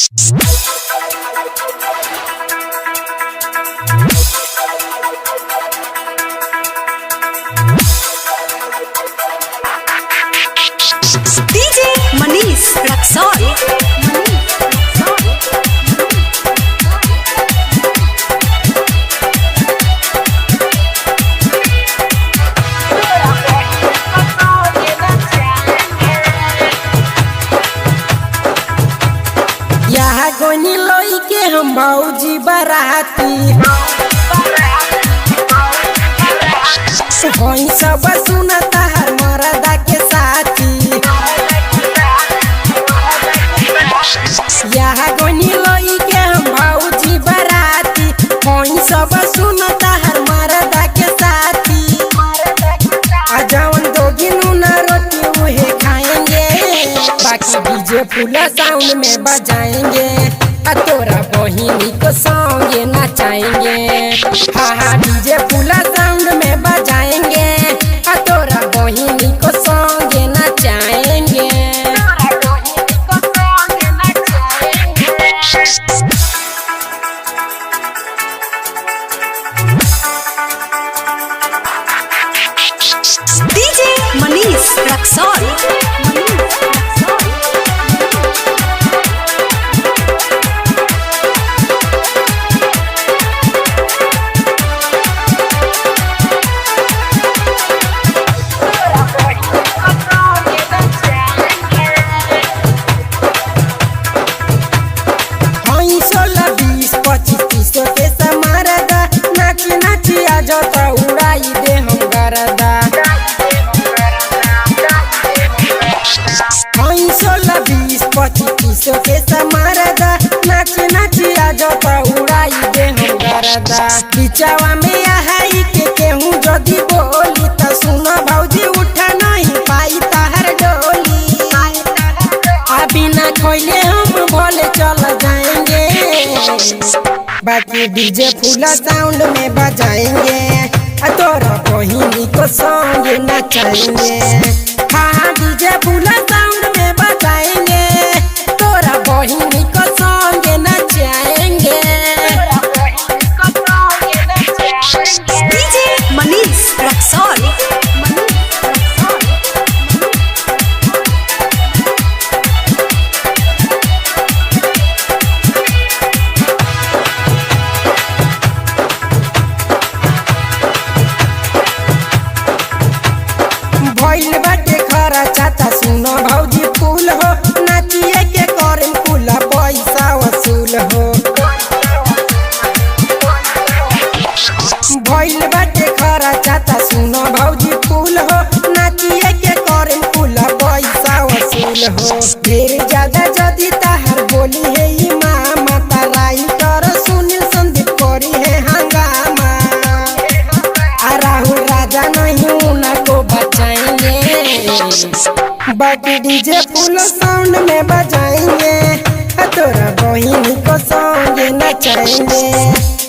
DJ Manish Raksol. यहाँ गोनी लोई के हम भौजी बराती होई सब सुनता हर मरदा के साथी। यहाँ गोनी लोई के हम भौजी बराती होई सब सुनता हर मरदा के साथी। जवन दोगी नूना रोटी उहे खाएंगे, बाकी डीजे फुल साउंड में बजाएंगे, तोरा बहिनी को संगे नचाएंगे। हाँ हाँ डीजे फुल साउंड में बजाएंगे, तोरा बहिनी को संगे नचाएंगे। DJ Manish Raksol. हई 16, 20, 25, 30 के समारदा नाची नाची आ जाता उड़ाई दे हम गरदा। हई 16, 20, 25, 30 के समारदा नाची नाची आ जाता उड़ाई दे हम गरदा। बिचावा में आई के केहू जदी बोली त सुना भौजी उठा नहीं पाई ताहर डोली। अभी ना खोले हम भोले चल जाएंगे, बाकी डीजे फुल साउंड में बजाएंगे, तोरा बहिनी को संग नचाएंगे। हाँ डीजे फुल साउंड में बजाएंगे, तोरा बहिनी को संग नचाएंगे। DJ Manish Raksol. भइल बाटे खरा चाचा सुनो भौजी फूल हो, नाचिए के करें फूल पैसा वसूल हो। भइल बाटे खरा चाचा सुनो भौजी फूल हो, नाचिए के करें फूल पैसा वसूल हो। ढेर ज्यादा जदी ताहर बोली है इमामा, ताराई कर सुनील संदीप करी है हंगामा। राहुल राजा नहीं उनको बचाएंगे, बाकी डीजे फुल साउंड में बजाएंगे, तोरा बहिनी को संगे नचाएंगे।